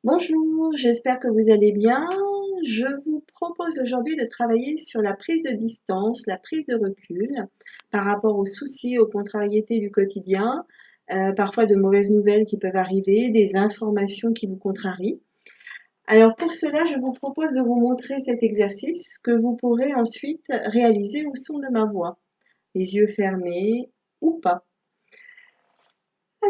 Bonjour, j'espère que vous allez bien. Je vous propose aujourd'hui de travailler sur la prise de distance, la prise de recul par rapport aux soucis, aux contrariétés du quotidien, parfois de mauvaises nouvelles qui peuvent arriver, des informations qui vous contrarient. Alors pour cela, je vous propose de vous montrer cet exercice que vous pourrez ensuite réaliser au son de ma voix, les yeux fermés ou pas.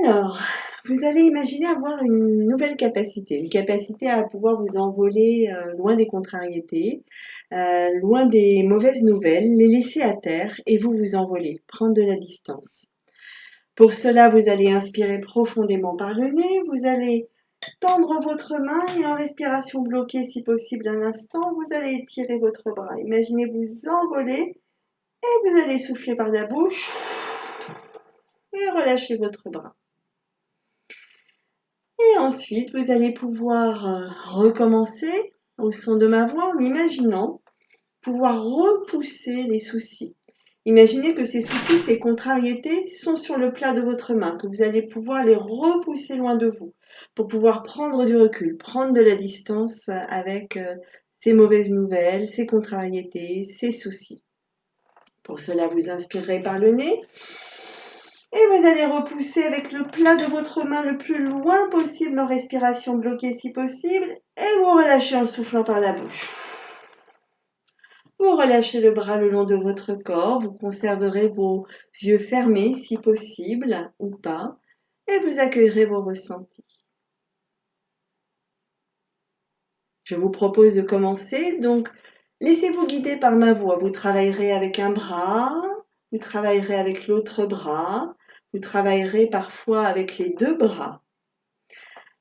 Alors, vous allez imaginer avoir une nouvelle capacité, une capacité à pouvoir vous envoler loin des contrariétés, loin des mauvaises nouvelles, les laisser à terre et vous vous envoler, prendre de la distance. Pour cela, vous allez inspirer profondément par le nez, vous allez tendre votre main et en respiration bloquée si possible un instant, vous allez étirer votre bras. Imaginez vous envoler et vous allez souffler par la bouche et relâcher votre bras. Et ensuite, vous allez pouvoir recommencer au son de ma voix en imaginant pouvoir repousser les soucis. Imaginez que ces soucis, ces contrariétés sont sur le plat de votre main, que vous allez pouvoir les repousser loin de vous pour pouvoir prendre du recul, prendre de la distance avec ces mauvaises nouvelles, ces contrariétés, ces soucis. Pour cela, vous inspirez par le nez. Et vous allez repousser avec le plat de votre main le plus loin possible en respiration bloquée si possible. Et vous relâchez en soufflant par la bouche. Vous relâchez le bras le long de votre corps. Vous conserverez vos yeux fermés si possible ou pas. Et vous accueillerez vos ressentis. Je vous propose de commencer. Donc, laissez-vous guider par ma voix. Vous travaillerez avec un bras. Vous travaillerez avec l'autre bras. Vous travaillerez parfois avec les deux bras.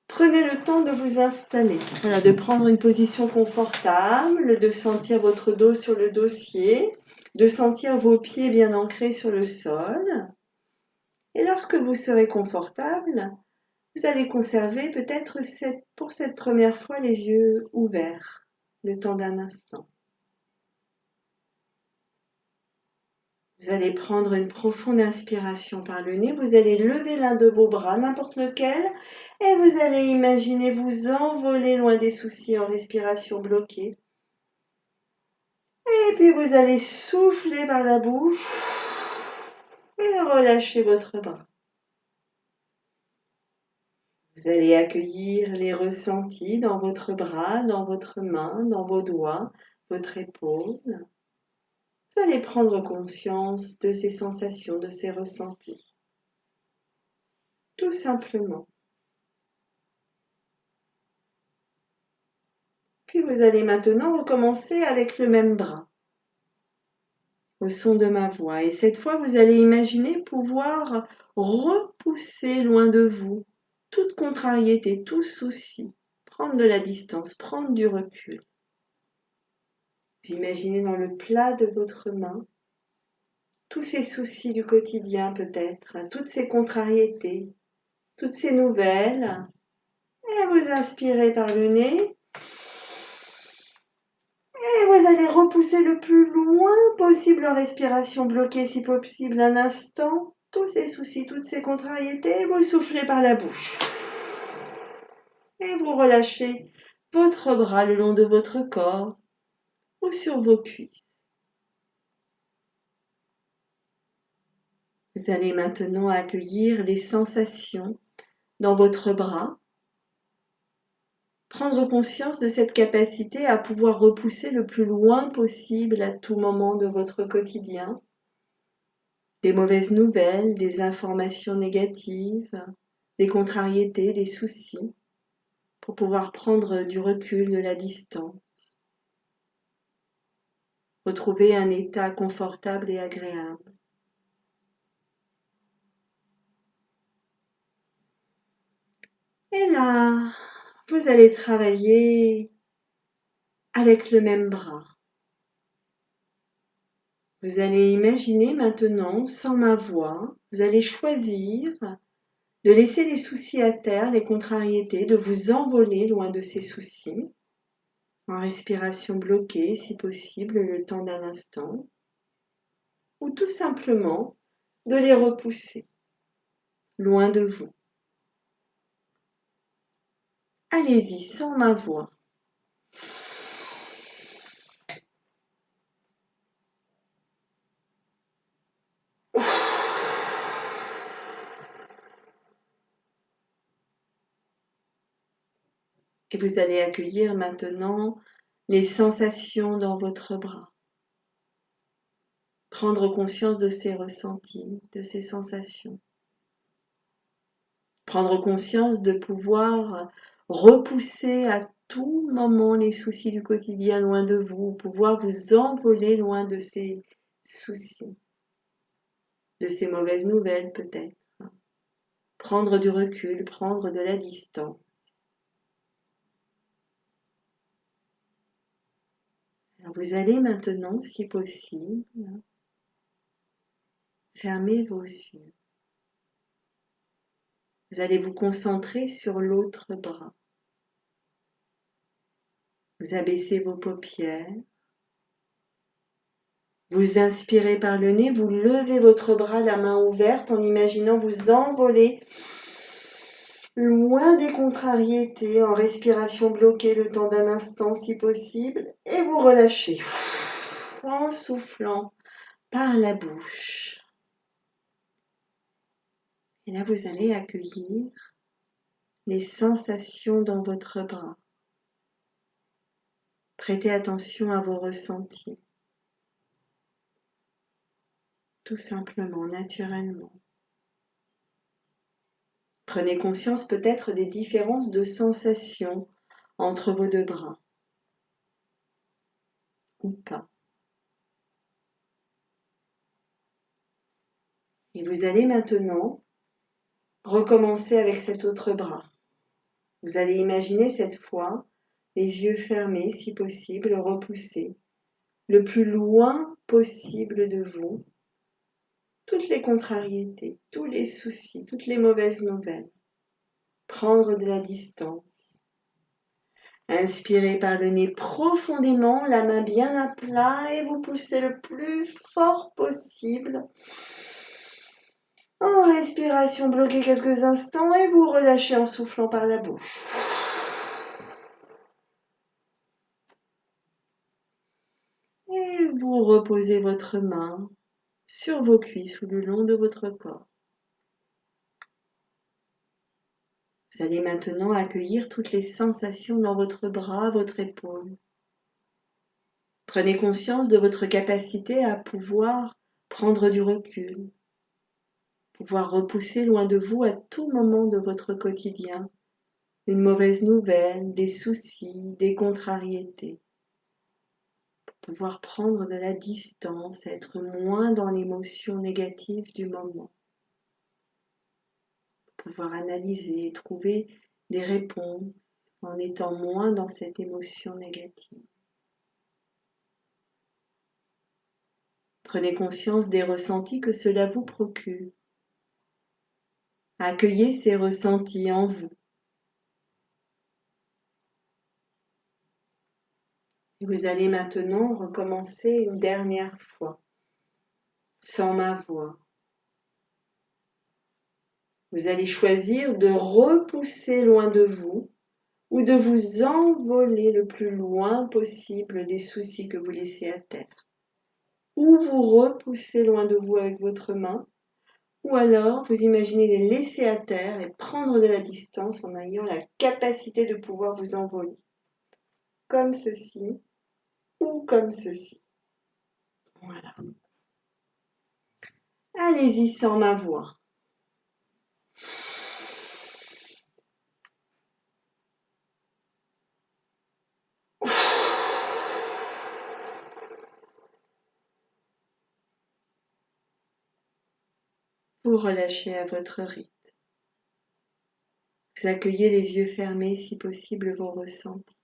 Prenez le temps de vous installer, voilà, de prendre une position confortable, de sentir votre dos sur le dossier, de sentir vos pieds bien ancrés sur le sol. Et lorsque vous serez confortable, vous allez conserver peut-être pour cette première fois les yeux ouverts, le temps d'un instant. Vous allez prendre une profonde inspiration par le nez, vous allez lever l'un de vos bras, n'importe lequel, et vous allez imaginer vous envoler loin des soucis en respiration bloquée. Et puis vous allez souffler par la bouche et relâcher votre bras. Vous allez accueillir les ressentis dans votre bras, dans votre main, dans vos doigts, votre épaule. Vous allez prendre conscience de ces sensations, de ces ressentis. Tout simplement. Puis vous allez maintenant recommencer avec le même bras, au son de ma voix. Et cette fois, vous allez imaginer pouvoir repousser loin de vous toute contrariété, tout souci. Prendre de la distance, prendre du recul. Vous imaginez dans le plat de votre main tous ces soucis du quotidien peut-être, toutes ces contrariétés, toutes ces nouvelles. Et vous inspirez par le nez. Et vous allez repousser le plus loin possible en respiration bloquée si possible un instant. Tous ces soucis, toutes ces contrariétés, vous soufflez par la bouche. Et vous relâchez votre bras le long de votre corps ou sur vos cuisses. Vous allez maintenant accueillir les sensations dans votre bras. Prendre conscience de cette capacité à pouvoir repousser le plus loin possible à tout moment de votre quotidien. Des mauvaises nouvelles, des informations négatives, des contrariétés, des soucis, pour pouvoir prendre du recul, de la distance. Retrouver un état confortable et agréable. Et là, vous allez travailler avec le même bras. Vous allez imaginer maintenant, sans ma voix, vous allez choisir de laisser les soucis à terre, les contrariétés, de vous envoler loin de ces soucis, en respiration bloquée si possible le temps d'un instant, ou tout simplement de les repousser loin de vous. Allez-y, sans ma voix. Et vous allez accueillir maintenant les sensations dans votre bras. Prendre conscience de ces ressentis, de ces sensations. Prendre conscience de pouvoir repousser à tout moment les soucis du quotidien loin de vous, pouvoir vous envoler loin de ces soucis, de ces mauvaises nouvelles peut-être. Prendre du recul, prendre de la distance. Alors vous allez maintenant, si possible, fermer vos yeux. Vous allez vous concentrer sur l'autre bras. Vous abaissez vos paupières. Vous inspirez par le nez, vous levez votre bras, la main ouverte, en imaginant vous envoler loin des contrariétés, en respiration bloquée le temps d'un instant si possible, et vous relâchez en soufflant par la bouche. Et là, vous allez accueillir les sensations dans votre bras. Prêtez attention à vos ressentis. Tout simplement, naturellement. Prenez conscience peut-être des différences de sensations entre vos deux bras. Ou pas. Et vous allez maintenant recommencer avec cet autre bras. Vous allez imaginer cette fois les yeux fermés, si possible, repousser le plus loin possible de vous toutes les contrariétés, tous les soucis, toutes les mauvaises nouvelles. Prendre de la distance. Inspirez par le nez profondément, la main bien à plat et vous poussez le plus fort possible. En respiration, bloquez quelques instants et vous relâchez en soufflant par la bouche. Et vous reposez votre main sur vos cuisses ou le long de votre corps. Vous allez maintenant accueillir toutes les sensations dans votre bras, votre épaule. Prenez conscience de votre capacité à pouvoir prendre du recul, pouvoir repousser loin de vous à tout moment de votre quotidien une mauvaise nouvelle, des soucis, des contrariétés. Pouvoir prendre de la distance, être moins dans l'émotion négative du moment. Pouvoir analyser, trouver des réponses en étant moins dans cette émotion négative. Prenez conscience des ressentis que cela vous procure. Accueillez ces ressentis en vous. Et vous allez maintenant recommencer une dernière fois, sans ma voix. Vous allez choisir de repousser loin de vous ou de vous envoler le plus loin possible des soucis que vous laissez à terre. Ou vous repoussez loin de vous avec votre main, ou alors vous imaginez les laisser à terre et prendre de la distance en ayant la capacité de pouvoir vous envoler. Comme ceci, ou comme ceci. Voilà. Allez-y sans ma voix. Vous relâchez à votre rythme. Vous accueillez les yeux fermés, si possible, vos ressentis.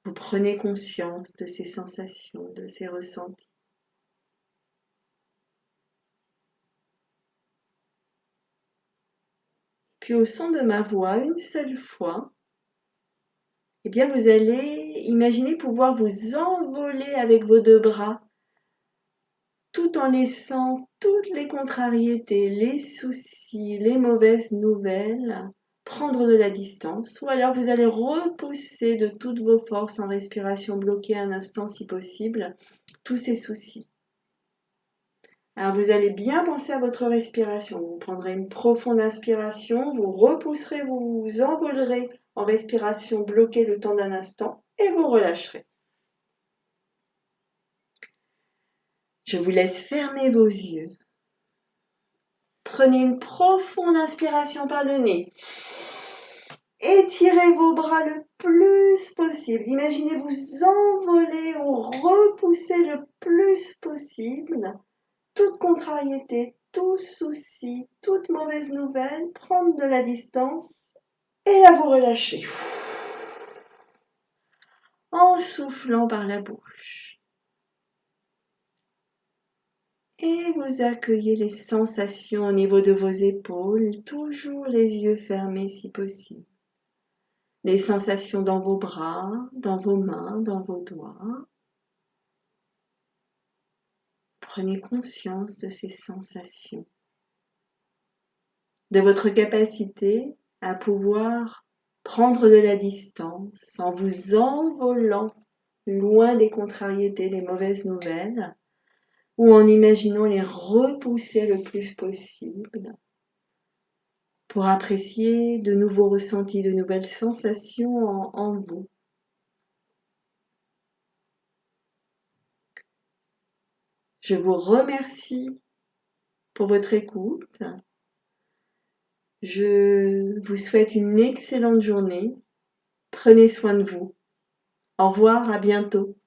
Vous prenez conscience de ces sensations, de ces ressentis. Puis au son de ma voix, une seule fois, eh bien vous allez imaginer pouvoir vous envoler avec vos deux bras, tout en laissant toutes les contrariétés, les soucis, les mauvaises nouvelles prendre de la distance, ou alors vous allez repousser de toutes vos forces en respiration bloquée un instant si possible, tous ces soucis. Alors vous allez bien penser à votre respiration. Vous prendrez une profonde inspiration, vous repousserez, vous vous envolerez en respiration bloquée le temps d'un instant et vous relâcherez. Je vous laisse fermer vos yeux. Prenez une profonde inspiration par le nez. Étirez vos bras le plus possible. Imaginez vous envoler ou repousser le plus possible. Toute contrariété, tout souci, toute mauvaise nouvelle, prendre de la distance et là vous relâchez. En soufflant par la bouche. Et vous accueillez les sensations au niveau de vos épaules, toujours les yeux fermés si possible. Les sensations dans vos bras, dans vos mains, dans vos doigts. Prenez conscience de ces sensations, de votre capacité à pouvoir prendre de la distance en vous envolant loin des contrariétés, des mauvaises nouvelles, ou en imaginant les repousser le plus possible pour apprécier de nouveaux ressentis, de nouvelles sensations en vous. Je vous remercie pour votre écoute. Je vous souhaite une excellente journée. Prenez soin de vous. Au revoir, à bientôt.